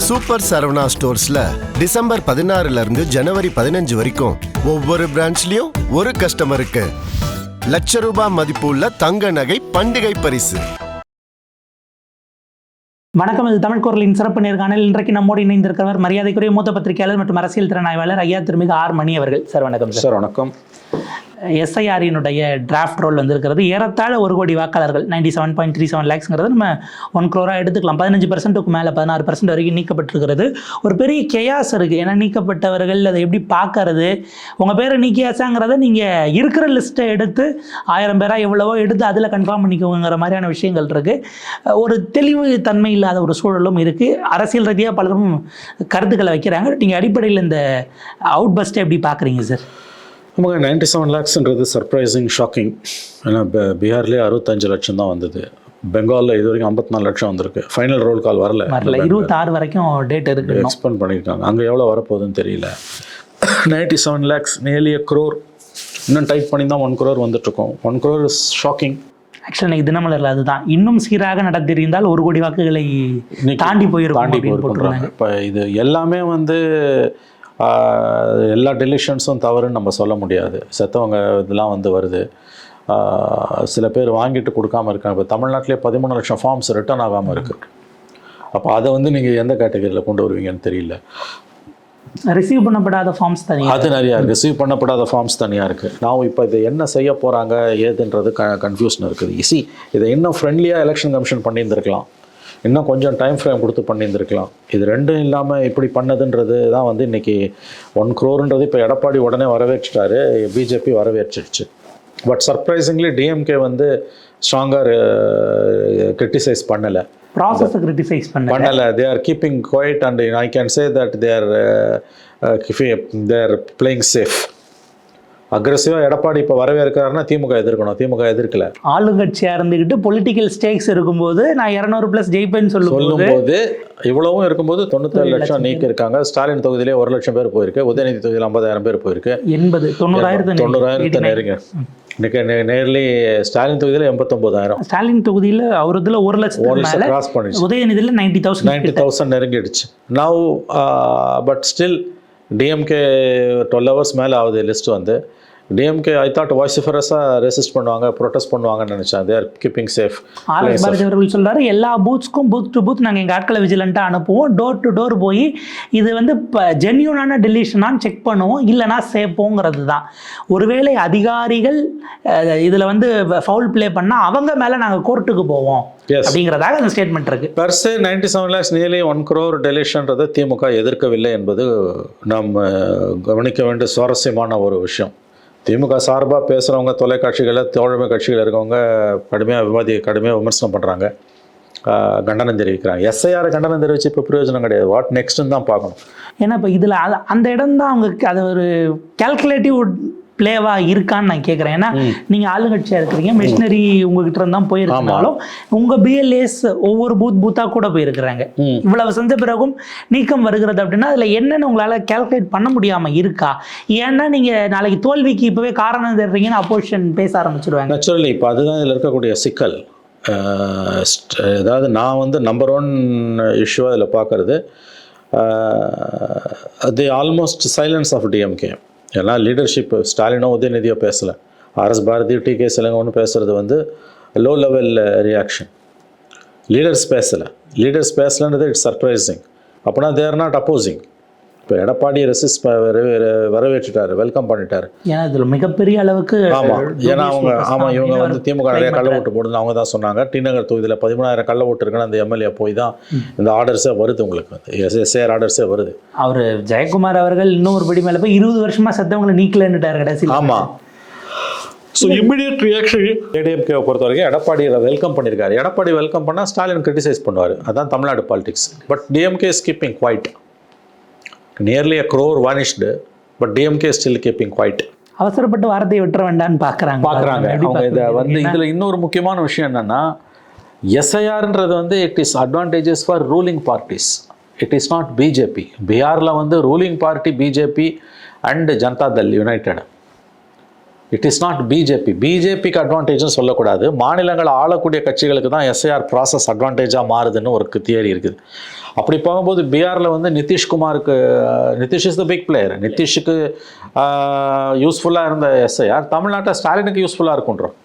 Super Saravana ஸ்டோர்ஸ்ல December 16 இருந்து ஜனவரி 15 வரைக்கும் ஒவ்வொரு பிரான்ச்லயும் ஒரு கஸ்டமருக்கு ₹1,00,000 மதிப்புள்ள தங்க நகை பண்டிகை பரிசு. வணக்கம். இது தமிழ் குரலின் சிறப்பு நேர்காணல். இன்றைக்கு நம்மோடு இணைந்திருக்கிறவர் மரியாதைக்குரிய மூத்த பத்திரிகையாளர் மற்றும் அரசியல் திறனாய்வாளர் ஐயா திருமிகு ஆர் மணி அவர்கள். சார் வணக்கம். சார் வணக்கம். எஸ்ஐஆரினுடைய டிராஃப்ட் ரோல் வந்திருக்கிறது. ஏறத்தாழ 1 கோடி வாக்காளர்கள் 97.37 lakhsங்கிறது நம்ம 1 crore எடுத்துக்கலாம். 15% மேலே 16% வரைக்கும் நீக்கப்பட்டிருக்கிறது. ஒரு பெரிய கெயாஸ் இருக்குது. ஏன்னா நீக்கப்பட்டவர்கள் அதை எப்படி பார்க்கறது, உங்கள் பேரை நீக்கியாச்சாங்கிறத நீங்கள் இருக்கிற லிஸ்ட்டை எடுத்து 1000 பேராக எவ்வளவோ எடுத்து அதில் கன்ஃபார்ம் பண்ணிக்கோங்கிற மாதிரியான விஷயங்கள் இருக்குது. ஒரு தெளிவு தன்மை இல்லாத ஒரு சூழலும் இருக்குது. அரசியல் ரீதியாக பலரும் கருத்துக்களை வைக்கிறாங்க. நீங்கள் அடிப்படையில் இந்த அவுட் பஸ்ட்டை எப்படி பார்க்குறீங்க சார்? நமக்கு 97 lakhsன்றது சர்ப்ரைசிங், ஷாக்கிங். ஏன்னா பீகார்லேயே 65 லட்சம் தான் வந்தது. பெங்காலில் இது வரைக்கும் 54 லட்சம் வந்திருக்கு. ஃபைனல் ரோல் கால் வரல. 26 வரைக்கும் டேட் இருக்குது. எக்ஸ்பெண்ட் பண்ணிட்டாங்க. அங்கே எவ்வளோ வரப்போகுதுன்னு தெரியல. 97 lakhs, nearly a crore. இன்னும் டைப் பண்ணி தான் 1 crore வந்துட்டுருக்கோம். 1 crore இஸ் ஷாக்கிங். ஆக்சுவலாக எனக்கு தினமலரில் அதுதான், இன்னும் சீராக நடத்தியிருந்தால் 1 கோடி வாக்குகளை தாண்டி போயிருக்கும். இப்போ இது எல்லாமே எல்லா டெலிஷன்ஸும் தவறுன்னு நம்ம சொல்ல முடியாது. செத்தவங்க இதெல்லாம் வருது. சில பேர் வாங்கிட்டு கொடுக்காமல் இருக்காங்க. இப்போ தமிழ்நாட்டிலே 13 லட்சம் ஃபார்ம்ஸ் ரிட்டர்ன் ஆகாமல் இருக்குது. அப்போ அதை நீங்கள் எந்த கேட்டகரியில் கொண்டு வருவீங்கன்னு தெரியல. ரிசீவ் பண்ணப்படாத ஃபார்ம்ஸ் தனியாக, அது நிறையா இருக்குது. ரிசீவ் பண்ணப்படாத ஃபார்ம்ஸ் தனியாக இருக்குது. நான் இப்போ இதை என்ன செய்ய போகிறாங்க ஏதுன்றது கன்ஃபியூஷன் இருக்குது. இதை இன்னும் ஃப்ரெண்ட்லியாக எலெக்ஷன் கமிஷன் பண்ணியிருந்திருக்கலாம். இன்னும் கொஞ்சம் டைம் ஃப்ரேம் கொடுத்து பண்ணியிருந்திருக்கலாம். இது ரெண்டும் இல்லாமல் இப்படி பண்ணதுன்றது தான் இன்றைக்கி 1 crore இப்போ எடப்பாடி உடனே வரவேற்றிட்டாரு, பிஜேபி வரவேற்றிடுச்சு. பட் சர்ப்ரைசிங்லி டிஎம்கே ஸ்ட்ராங்காக கிரிட்டிசைஸ் பண்ணலை. ப்ராசஸை கிரிட்டிசைஸ் பண்ணலை. They are keeping quiet and I can say that they are playing safe. அக்ரெசிவாக எடப்பாடி இப்போ வரவேற்கிறாருன்னா திமுக எதிர்க்கணும். திமுக எதிர்க்கல. ஆளுங்கட்சியாக இருந்துக்கிட்டு பொலிட்டிக்கல் ஸ்டேக்ஸ் இருக்கும்போது நான் 200+ ஜெயிப்பேன்னு சொல்லும்போது இவ்வளவும் இருக்கும்போது 97 லட்சம் நீக்கி இருக்காங்க. ஸ்டாலின் தொகுதியிலே 1 லட்சம் பேர் போயிருக்கு. உதயநிதி தொகுதியில் 50,000 பேர் போயிருக்கு. 90,000 நெருங்க. இன்னைக்கு நேர்லி ஸ்டாலின் தொகுதியில் 89,000. ஸ்டாலின் தொகுதியில் அவர் இதில் 1 லட்சம் கிராஸ் பண்ணிடுச்சு. உதயநிதியில் 90,000 நெருங்கிடுச்சு. Now but still DMK 12 hours மேலே ஆகுது லிஸ்ட். டிஎம்கே ஐ தாட் வாய்ஸிஃபரஸாக ரெசிஸ்ட் பண்ணுவாங்க, ப்ரொட்டஸ்ட் பண்ணுவாங்கன்னு நினச்சேன். They are keeping safe. RS Bharathi அவர்கள் சொல்கிறாரு, எல்லா பூத்ஸ்க்கும் பூத் டு பூத் நாங்கள் எங்கள் ஆட்களை விஜிலண்ட்டாக அனுப்புவோம். டோர் டு டோர் போய் இது இப்போ ஜென்யூனான டெலிஷனான்னு செக் பண்ணுவோம், இல்லைனா சேர்ப்போங்கிறது தான். ஒருவேளை அதிகாரிகள் இதில் ஃபவுல் ப்ளே பண்ணால் அவங்க மேலே நாங்கள் கோர்ட்டுக்கு போவோம் அப்படிங்கிறதாக அந்த ஸ்டேட்மெண்ட் இருக்குது. பர்சே 97 lakhs nearly 1 crore டெலிஷன்றதை திமுக எதிர்க்கவில்லை என்பது நாம் கவனிக்க வேண்டிய சுவாரஸ்யமான ஒரு விஷயம். திமுக சார்பாக பேசுகிறவங்க தொலைக்காட்சிகளில் தோழமை கட்சிகள் இருக்கவங்க கடுமையாக விமர்சனம் பண்ணுறாங்க, கண்டனம் தெரிவிக்கிறாங்க. எஸ்ஐஆர் கண்டனம் தெரிவித்து இப்போ பிரயோஜனம் கிடையாது. வாட் நெக்ஸ்ட்டுன்னு தான் பார்க்கணும். ஏன்னா இப்போ இதில் அந்த இடம் தான் அவங்க அது ஒரு கேல்குலேட்டிவ் பிளேவாக இருக்கான்னு நான் கேட்குறேன். ஏன்னா நீங்கள் ஆளுங்கட்சியாக இருக்கிறீங்க, மிஷினரி உங்ககிட்ட இருந்தால் போயிருந்தாலும் உங்கள் பிஎல்ஏஸ் ஒவ்வொரு பூத்தாக கூட போயிருக்கிறாங்க. இவ்வளவு செஞ்ச பிறகும் நீக்கம் வருகிறது அப்படின்னா அதில் என்னென்னு உங்களால் கேல்குலேட் பண்ண முடியாமல் இருக்கா? ஏன்னா நீங்கள் நாளைக்கு தோல்விக்கு இப்போவே காரணம் தெரிறீங்கன்னு அப்போசிஷன் பேச ஆரம்பிச்சிடுவாங்க. நேச்சுரலி இப்போ அதுதான் இதில் இருக்கக்கூடிய சிக்கல். அதாவது நான் நம்பர் 1 இஷ்யூவாக இதில் பார்க்குறது அது ஆல்மோஸ்ட் சைலன்ஸ் ஆஃப் டிஎம்கே. ஏன்னா லீடர்ஷிப் ஸ்டாலினோ உதயநிதியோ பேசலை, ஆர்எஸ் பாரதி டிகே சிலங்கன்னு பேசுகிறது லோ லெவல் ரியாக்ஷன். லீடர்ஸ் பேசலைன்றது இட்ஸ் சர்ப்ரைசிங். அப்படின்னா தேர் நாட் அப்போசிங். இப்போ எடப்பாடி ரெசிஸ்ட் வரவேற்றுட்டார், வெல்கம் பண்ணிட்டார். ஏன்னா இதில் மிகப்பெரிய அளவுக்கு ஏன்னா இவங்க திமுக நிறைய கள்ள ஓட்டு போடுன்னு அவங்க தான் சொன்னாங்க. டிநகர் தொகுதியில் 13,000 கள்ள ஓட்டு இருக்குன்னு அந்த எம்எல்ஏ போய் தான் இந்த ஆர்டர்ஸே வருது. உங்களுக்கு எஸ்ஐஆர் ஆர்டர்ஸே வருது. அவர் ஜெயக்குமார் அவர்கள் இன்னும் ஒரு படி மேலே போய் 20 வருஷமாக செத்தவங்களை நீக்கலன்னுட்டார் கடைசி. ஆமாம். ஸோ இம்மிடியட் ரியாக்ஷன் ஏடிஎம்கேவை பொறுத்த வரைக்கும் எடப்பாடியை வெல்கம் பண்ணியிருக்காரு. எடப்பாடி வெல்கம் பண்ணால் ஸ்டாலின் கிரிட்டிசைஸ் பண்ணுவார். அதுதான் Tamil Nadu politics. But DMK is keeping quiet. Nearly a crore vanished, but DMK is still keeping quiet. அவசரப்பட்டு வார்த்தையை விட்டுற வேண்டான்னு பார்க்குறாங்க. அவங்க இதை இதில் இன்னொரு முக்கியமான விஷயம் என்னென்னா, எஸ்ஐஆர்ன்றது it is advantages for ruling parties. It is not BJP. பீகாரில் ruling party BJP and Janata Dal United. It is not பிஜேபிக்கு அட்வான்டேஜ்னு சொல்லக்கூடாது. மாநிலங்கள் ஆளக்கூடிய கட்சிகளுக்கு தான் எஸ்ஐஆர் ப்ராசஸ் அட்வான்டேஜாக மாறுதுன்னு ஒரு தியரி இருக்குது. அப்படி போகும்போது பீகாரில் வந்து நிதிஷ்குமாருக்கு, Nitish is the big player, நிதிஷுக்கு யூஸ்ஃபுல்லாக இருந்த எஸ்ஐஆர் தமிழ்நாட்டில் ஸ்டாலினுக்கு யூஸ்ஃபுல்லாக இருக்குன்றோம்.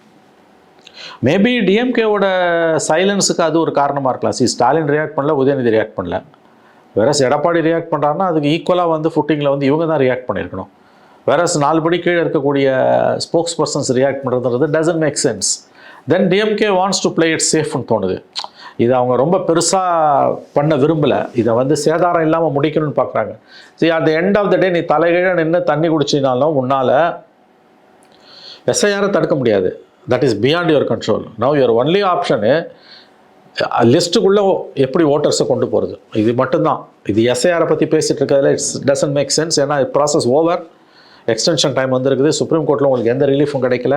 மேபி டிஎம்கேவோட சைலன்ஸுக்கு அது ஒரு காரணமாக இருக்கலாம். ஸ்டாலின் ரியாக்ட் பண்ணல, உதயநிதி ரியாக்ட் பண்ணல. வேற எடப்பாடி ரியாக்ட் பண்ணுறாருன்னா அதுக்கு ஈக்குவலாக வந்து ஃபுட்டிங்கில் வந்து இவங்க தான் ரியாக்ட் பண்ணியிருக்கணும். வேற 4 படி கீழே இருக்கக்கூடிய ஸ்போக்ஸ் பர்சன்ஸ் ரியாக்ட் பண்ணுறதுன்றது doesn't make sense. Then DMK wants to play it சேஃப்னு தோணுது. இதை அவங்க ரொம்ப பெருசாக பண்ண விரும்பலை. இதை வந்து சேதாரம் இல்லாமல் முடிக்கணும்னு பார்க்குறாங்க. சரி, at the end of the day நீ தலைகீழ நின்று தண்ணி குடிச்சினாலும் உன்னால் எஸ்ஐஆரை தடுக்க முடியாது. That is beyond your control. Now your only option லிஸ்ட்டுக்குள்ளே எப்படி ஓட்டர்ஸை கொண்டு போகிறது, இது மட்டும்தான். இது எஸ்ஐஆரை பற்றி பேசிகிட்டு இருக்கிறதுல இட்ஸ் டசன்ட் மேக் சென்ஸ். ஏன்னா ப்ராசஸ் ஓவர், எக்ஸ்டென்ஷன் டைம் வந்துருக்குது, சுப்ரீம் கோர்ட்டில் உங்களுக்கு எந்த ரிலீஃபும் கிடைக்கல.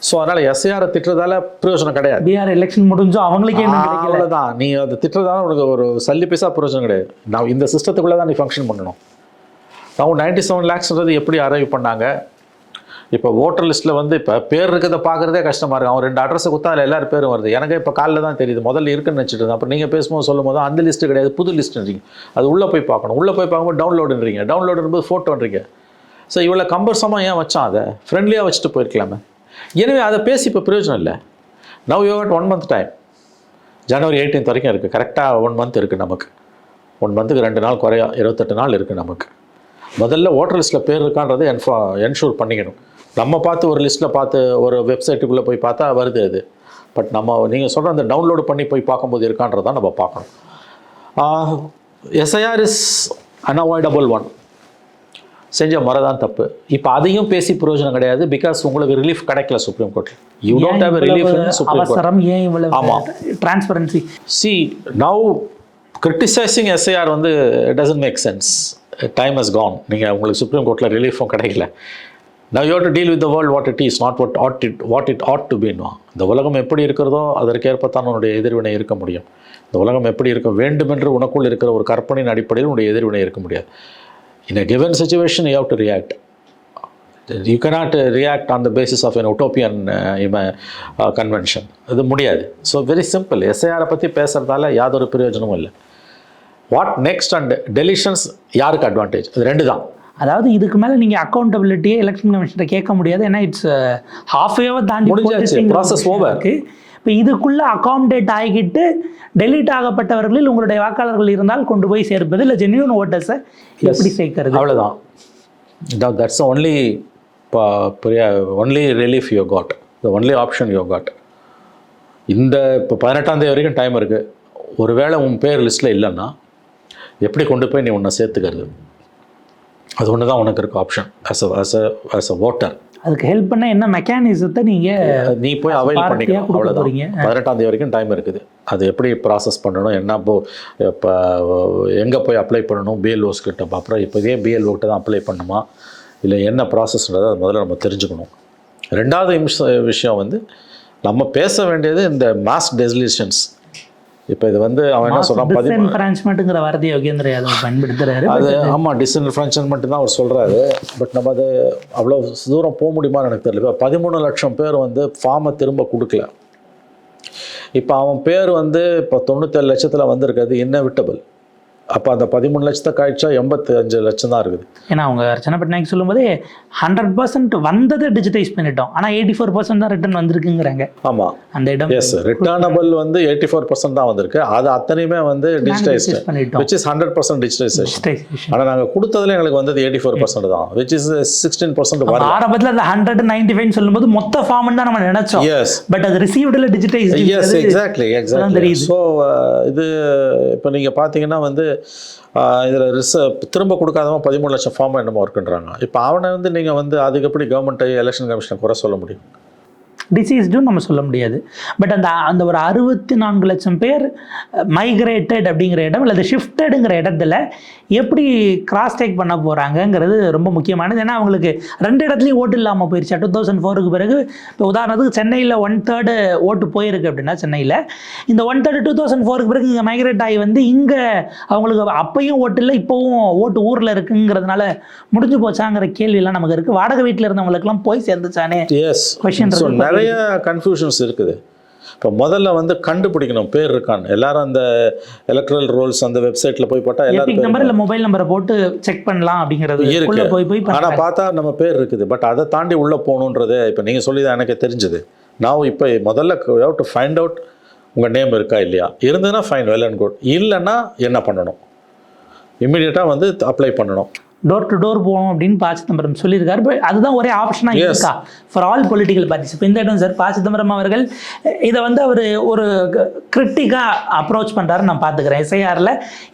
ஸோ அதனால் எஸ்ஐஆரை திட்டுறதால பிரயோஜனம் கிடையாது. பீகார் எலெக்ஷன் முடிஞ்சோ அவங்களுக்கே அவ்வளோதான். நீ அதை திட்டுறதால உனக்கு ஒரு சல்லி பைசா பிரயோஜனம் கிடையாது. நான் இந்த சிஸ்டத்துக்குள்ளே தான் நீ ஃபங்க்ஷன் பண்ணணும். நான் 97 lakhsன்றது எப்படி அரைவ் பண்ணாங்க? இப்போ ஓட்டர் லிஸ்ட்டில் வந்து இப்போ பேர் இருக்கிறத பார்க்குறதே கஷ்டமாக இருக்கும். அவன் 2 அட்ரஸை கொடுத்தா அதில் எல்லாரும் பேரும் வருது. எனக்கு இப்போ காலையில் தான் தெரியுது, முதல்ல இருக்குன்னு நினச்சிட்டு இருந்தேன். அப்புறம் நீங்கள் பேசும்போது சொல்லும் போது அந்த லிஸ்ட்டு கிடையாது, புது லிஸ்ட்டுன்றீங்க. அது உள்ளே போய் பார்க்கணும். உள்ளே போய் பார்க்கும்போது டவுன்லோடுன்றீங்க, டவுன்லோடுன்றது ஃபோட்டோன்றீங்க. ஸோ இவ்வளோ கம்பர்சமாக ஏன் வச்சான்? அதை ஃப்ரெண்ட்லியாக வச்சுட்டு போயிருக்கலாமே. எனவே அதை பேசி இப்போ பிரயோஜனம் இல்லை. Now you had 1 month time. ஜனவரி 18 வரைக்கும் இருக்குது. கரெக்டாக 1 month இருக்குது நமக்கு. 1 monthக்கு 2 நாள் குறையா 28 நாள் இருக்குது நமக்கு. முதல்ல ஓட்டர் லிஸ்ட்டில் பேர் இருக்கான்றதை என்ஷூர் பண்ணிக்கணும். நம்ம பார்த்து ஒரு லிஸ்ட்டில் பார்த்து ஒரு வெப்சைட்டுக்குள்ளே போய் பார்த்தா வருது அது. பட் நம்ம நீங்கள் சொல்கிற அந்த டவுன்லோடு பண்ணி போய் பார்க்கும்போது இருக்கான்றதான் நம்ம பார்க்கணும். SIR is unavoidable one. செஞ்ச முறை தான் தப்பு. இப்போ அதையும் பேசி பிரயோஜனம் கிடையாது. பிகாஸ் உங்களுக்கு ரிலீஃப் கிடைக்கல சுப்ரீம் கோர்ட்டில். You don't have relief in supreme court. ஆமாம், transparency. See now criticising SIR வந்து doesn't make sense. Time has gone. நீங்கள் உங்களுக்கு சுப்ரீம் கோர்ட்டில் ரிலீஃபும் கிடைக்கல. Now you have to deal with the world what it is, not what it ought to be. இந்த உலகம் எப்படி இருக்கிறதோ அதற்கேற்பத்தான் உன்னுடைய எதிர்வினை இருக்க முடியும். இந்த உலகம் எப்படி இருக்க வேண்டுமென்று உனக்குள் இருக்கிற ஒரு கற்பனையின் அடிப்படையில் உன்னுடைய எதிர்வினை இருக்க முடியாது. In a given situation you have to react. You cannot react on the basis of an utopian convention. அது முடியாது. So very simple. எஸ்ஐஆரை பற்றி பேசுகிறதால யாதொரு பிரயோஜனமும் இல்லை. வாட் நெக்ஸ்ட் அண்ட் டெலிஷன்ஸ் யாருக்கு அட்வான்டேஜ்? அது 2 தான். அதாவது இதுக்கு மேலே நீங்கள் அக்கௌண்டபிலிட்டியே எலெக்ஷன் கமிஷனை கேட்க முடியாது. ஏன்னா இட்ஸ் ஹாஃப் ஏவர் தாண்டி ப்ராசஸ் ஓவர். இப்போ இதுக்குள்ளே அகாமடேட் ஆகிக்கிட்டு டெலீட் ஆகப்பட்டவர்களில் உங்களுடைய வாக்காளர்கள் இருந்தால் கொண்டு போய் சேர்ப்பது, இல்லை ஜென்யூன் ஓட்டர்ஸை எப்படி சேர்க்கறது, அவ்வளோதான். That's only relief you got, the only option you got. இந்த இப்போ 18ஆம் தேதி வரைக்கும் டைம் இருக்குது. ஒருவேளை உன் பேர் லிஸ்ட்டில் இல்லைன்னா எப்படி கொண்டு போய் நீ உன்னை சேர்த்துக்கிறது? அது ஒன்று தான் உனக்கு இருக்க ஆப்ஷன் as a voter. அதுக்கு ஹெல்ப் பண்ண என்ன மெக்கானிசத்தை நீ போய் அவைல் பண்ணிக்கலாம். அவ்வளோதான். 18ஆம் தேதி வரைக்கும் டைம் இருக்குது. அது எப்படி ப்ராசஸ் பண்ணணும், என்ன இப்போ எங்கே போய் அப்ளை பண்ணணும், பிஎல்ஓஸ் கிட்ட. அப்புறம் இப்போ இதே பிஎல்ஓ தான் அப்ளை பண்ணணுமா, இல்லை என்ன ப்ராசஸ்ன்றதை அது முதல்ல நம்ம தெரிஞ்சுக்கணும். 2வது விஷயம் வந்து நம்ம பேச வேண்டியது இந்த மாஸ் டெசிலேஷன்ஸ். இப்போ இது வந்து அவன் என்ன சொல்கிறான், டிஸ்என்ஃப்ரான்ச்மெண்ட்டுங்கிற வார்த்தையை யோகேந்திர யாதவ் பயன்படுத்துறாரு. அது ஆமாம், டிஸ்என்ஃப்ரான்ச்மெண்ட் தான் அவர் சொல்கிறாரு. பட் நம்ம அது அவ்வளோ தூரம் போக முடியுமான்னு எனக்கு தெரியல. இப்போ 13 லட்சம் பேர் வந்து ஃபார்மை திரும்ப கொடுக்கல. இப்போ அவன் பேர் வந்து இப்போ 97 லட்சத்தில் வந்திருக்கிறது இன்னெவிட்டபிள். அப்போ அந்த 13 லட்சத்தை கழிச்சா 85 லட்சம் தான் இருக்குது. ஏன்னா அவங்க அர்ச்சனா பட்நாயக் சொல்லும்போது 100% வந்ததை டிஜிட்டைஸ் பண்ணிட்டோம், ஆனால் 84% தான் ரிட்டர்ன் வந்திருக்குங்கிறாங்க. ஆமாம், அந்த இடம் எஸ், ரிட்டர்னபிள் வந்து 84% தான் வந்திருக்கு. அது அத்தனையுமே வந்து டிஜிட்டைஸ்டு, which is 100% டிஜிட்டைசேஷன். ஆனால் நாங்கள் கொடுத்ததுல எங்களுக்கு வந்தது 84% தான், which is 16% வரும். ஆரம்பத்தில் அந்த 195 சொல்லும்போது மொத்த ஃபார்ம் தான் நம்ம நினைச்சோம். எஸ், பட் அது ரிசீவ்டில் டிஜிட்டைஸ். Yes, exactly. ஸோ இது இப்போ நீங்கள் பார்த்தீங்கன்னா வந்து இதில் திரும்ப கொடுக்காதவன் 13 லட்சம் ஃபார்ம் என்னமோ இருக்குன்றாங்க. இப்போ அவனை வந்து நீங்கள் வந்து அதுக்கு எப்படி கவர்மெண்ட் எலெக்ஷன் கமிஷனை குறை சொல்ல முடியும்? டிசீஸ்டும் நம்ம சொல்ல முடியாது. பட் அந்த ஒரு 64 லட்சம் பேர் மைக்ரேட்டட் அப்படிங்கிற இடம் அல்லது ஷிஃப்டடுங்கிற இடத்துல எப்படி கிராஸ் டேக் பண்ண போகிறாங்கங்கிறது ரொம்ப முக்கியமானது. ஏன்னா அவங்களுக்கு 2 இடத்துலையும் ஓட்டு இல்லாமல் போயிடுச்சு 2004க்கு பிறகு. இப்போ உதாரணத்துக்கு சென்னையில் 1/3 ஓட்டு போயிருக்கு அப்படின்னா, சென்னையில் இந்த 1/3 2004க்கு பிறகு இங்கே மைக்ரேட் ஆகி வந்து இங்கே அவங்களுக்கு அப்பையும் ஓட்டு இல்லை, இப்போவும் ஓட்டு ஊரில் இருக்குங்கிறதுனால முடிஞ்சு போச்சாங்கிற கேள்வியெல்லாம் நமக்கு இருக்குது. வாடகை வீட்டில் இருந்தவங்களுக்குலாம் போய் சேர்ந்துச்சானே கொஸ்டின் இருக்கு. நிறைய கன்ஃபியூஷன்ஸ் இருக்குது. இப்போ முதல்ல வந்து கண்டுபிடிக்கணும் பேர் இருக்கான்னு. எல்லாரும் அந்த எலக்ட்ரல் ரோல்ஸ் அந்த வெப்சைட்டில் போய் போட்டால் எல்லாரும் நம்பர் இல்லை மொபைல் நம்பரை போட்டு செக் பண்ணலாம் அப்படிங்கிறது இருக்கு. போய் ஆனால் பார்த்தா நம்ம பேர் இருக்குது. பட் அதை தாண்டி உள்ளே போகணுன்றது இப்போ நீங்கள் சொல்லி தான் எனக்கு தெரிஞ்சுது. நான் இப்போ முதல்ல டு ஃபைண்ட் அவுட் உங்கள் நேம் இருக்கா இல்லையா. இருந்ததுன்னா ஃபைன், வெல் அண்ட் குட். இல்லைன்னா என்ன பண்ணணும், இம்மிடியேட்டாக வந்து அப்ளை பண்ணணும். டோர் டு டோர் போகணும் அப்படின்னு ப. சிதம்பரம் சொல்லியிருக்காரு. பட் அதுதான் ஒரே ஆப்ஷனாக இருக்கா ஃபார் ஆல் பொலிட்டிக்கல் பார்ட்டிஸ். இப்போ இந்த இடம் சார் ப. சிதம்பரம் அவர்கள் இதை வந்து அவர் ஒரு கிரிட்டிக்காக அப்ரோச் பண்ணுறாரு. நான் பார்த்துக்கிறேன். எஸ்ஐஆரில்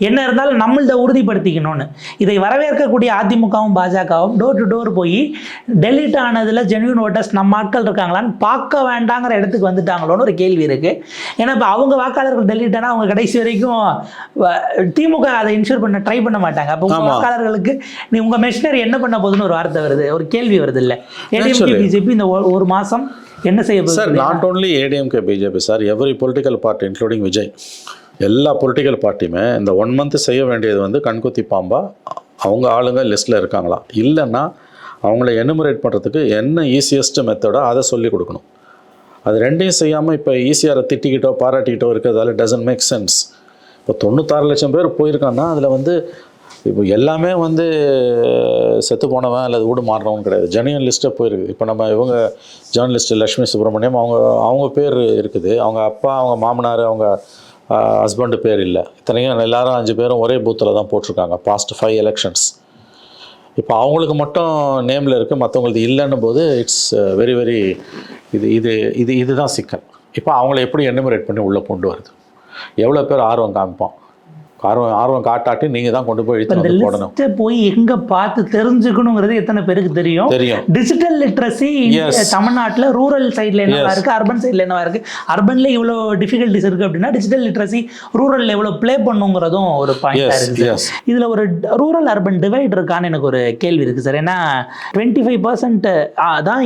என்ன இருந்தாலும் நம்மள்ட உறுதிப்படுத்திக்கணும்னு இதை வரவேற்கக்கூடிய அதிமுகவும் பாஜகவும் டோர் டு டோர் போய் டெலிட் ஆனதில் ஜென்யூன் ஓட்டர்ஸ் நம்ம ஆட்கள் இருக்காங்களான்னு பார்க்க வேண்டாங்கிற இடத்துக்கு வந்துட்டாங்களோன்னு ஒரு கேள்வி இருக்குது. ஏன்னா இப்போ அவங்க வாக்காளர்கள் டெலிட் ஆனால் அவங்க கடைசி வரைக்கும் திமுக அதை இன்ஷூர் பண்ண ட்ரை பண்ண மாட்டாங்க. அப்போ வாக்காளர்களுக்கு நீ உங்க மெஷினரி என்ன பண்ண போகுதுன்னு ஒரு வார்த்தை வருது, ஒரு கேள்வி வருது இல்லை. ஏடிஎம்கே பிஜேபி இந்த ஒரு மாசம் என்ன செய்ய போகுது sir? Not only ADMK BJP sir, every political party including Vijay, எல்லா பொலிட்டிக்கல் பார்ட்டியுமே இந்த 1 மந்த் செய்ய வேண்டியது வந்து கண்குத்தி பாம்பா அவங்க ஆளுங்க லிஸ்ட்டில் இருக்காங்களா, இல்லைன்னா அவங்கள எனுமரேட் பண்ணுறதுக்கு என்ன ஈஸியஸ்ட் மெத்தடோ அதை சொல்லி கொடுக்கணும். அது ரெண்டையும் செய்யாமல் இப்போ ஈஸியாரை திட்டிக்கிட்டோ பாராட்டிக்கிட்டோ இருக்கிறதால டசன்ட் மேக் சென்ஸ். இப்போ 96 லட்சம் பேர் போயிருக்காங்கன்னா அதில் வந்து இப்போ எல்லாமே வந்து செத்து போனவன் அல்லது வீடு மாறினவன் கிடையாது. ஜெனியன் லிஸ்ட்டே போயிருக்கு. இப்போ நம்ம இவங்க ஜேர்னலிஸ்ட் லட்சுமி சுப்ரமணியம் அவங்க பேர் இருக்குது. அவங்க அப்பா, அவங்க மாமனார், அவங்க ஹஸ்பண்டு பேர் இல்லை. இத்தனைக்கும் எல்லாரும் 5 பேரும் ஒரே பூத்தில் தான் போட்டிருக்காங்க பாஸ்ட் 5 எலெக்ஷன்ஸ். இப்போ அவங்களுக்கு மட்டும் நேமில் இருக்குது, மற்றவங்களுக்கு இல்லைன்னும் போது இட்ஸ் வெரி வெரி இதுதான் சிக்கல். இப்போ அவங்கள எப்படி எனுமரேட் பண்ணி உள்ளே கொண்டு வருது, எவ்வளோ பேர் ஆர்வம் காமிப்பான், ஆர்வம் காட்டாட்டி நீங்கள் தான் கொண்டு போய் இழுத்து வந்து போடணும். போய் எங்கே பார்த்து தெரிஞ்சுக்கணுங்கிறது எத்தனை பேருக்கு தெரியும்? டிஜிட்டல் லிட்ரஸி தமிழ்நாட்டில் ரூரல் சைடில் என்னவா இருக்குது, அர்பன் சைடில் என்னவா இருக்குது, அர்பனில் இவ்வளோ டிஃபிகல்ட்டிஸ் இருக்குது அப்படின்னா டிஜிட்டல் லிட்ரஸி ரூரலில் எவ்வளோ ப்ளே பண்ணுங்கிறதும் ஒரு பாயிண்டாக இருக்குது. இதில் ஒரு ரூரல் அர்பன் டிவைட் இருக்கான்னு எனக்கு ஒரு கேள்வி இருக்குது சார். ஏன்னா 25% தான்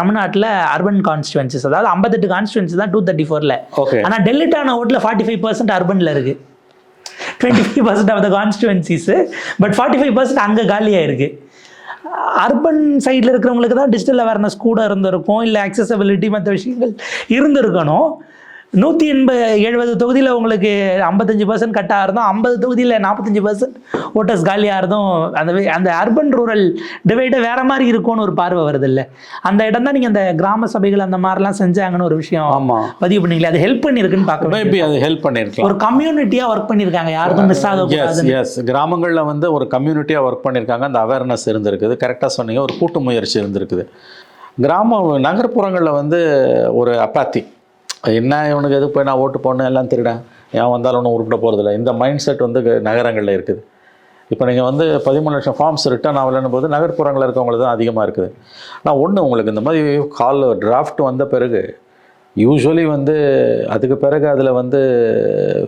தமிழ்நாட்டில் அர்பன் கான்ஸ்டுவன்சிஸ், அதாவது 58 கான்ஸ்டுவன்சி தான் 234ல். ஆனால் டெல்லிட்டான ஓட்டில் 45% அர்பனில் இருக்குது. 25% ஆஃப் த கான்ஸ்டுவன்சிஸ், பட் 45% அங்கே காலியாக இருக்குது. அர்பன் சைடில் இருக்கிறவங்களுக்கு தான் டிஜிட்டல் அவேர்னஸ் கூட இருந்திருக்கும், இல்லை அக்சசபிலிட்டி மற்ற விஷயங்கள் இருந்திருக்கணும். 170 தொகுதியில் உங்களுக்கு 55% கட்டாக இருந்தோம், 50 தொகுதியில் 45% ஓட்டர்ஸ் காலியாக இருந்தோம். அந்த அர்பன் ரூரல் டிவைடை வேற மாதிரி இருக்கும்னு ஒரு பார்வை வருது இல்லை. அந்த இடம் தான் நீங்கள் அந்த கிராம சபைகள் அந்த மாதிரிலாம் செஞ்சாங்கன்னு ஒரு விஷயம் பதிவு பண்ணீங்களே, அது ஹெல்ப் பண்ணியிருக்குன்னு பார்க்கணும். அது ஹெல்ப் பண்ணியிருக்கலாம், ஒரு கம்யூனிட்டியாக ஒர்க் பண்ணியிருக்காங்க, யாருக்கும் மிஸ் ஆகக்கூடாது. கிராமங்களில் வந்து ஒரு கம்யூனிட்டியாக ஒர்க் பண்ணியிருக்காங்க, அந்த அவேர்னஸ் இருந்திருக்குது. கரெக்டாக சொன்னீங்க, ஒரு கூட்டு முயற்சி இருந்திருக்குது. நகர்ப்புறங்களில் வந்து ஒரு அப்பாத்தி, என்ன இவனுக்கு எதுக்கு போய் நான் ஓட்டு போடணும், எல்லாம் திருடேன், ஏன் வந்தாலும் ஒன்றும் உருப்பிட போகிறதில்ல, இந்த மைண்ட் செட் வந்து நகரங்களில் இருக்குது. இப்போ நீங்கள் வந்து 13 லட்சம் ஃபார்ம்ஸ் ரிட்டர்ன் ஆகலன்னு போது நகர்ப்புறங்களில் இருக்கவங்களுக்கு தான் அதிகமாக இருக்குது. ஆனால் ஒன்று, உங்களுக்கு இந்த மாதிரி டிராஃப்ட் வந்த பிறகு யூஸ்வலி வந்து அதுக்கு பிறகு அதில் வந்து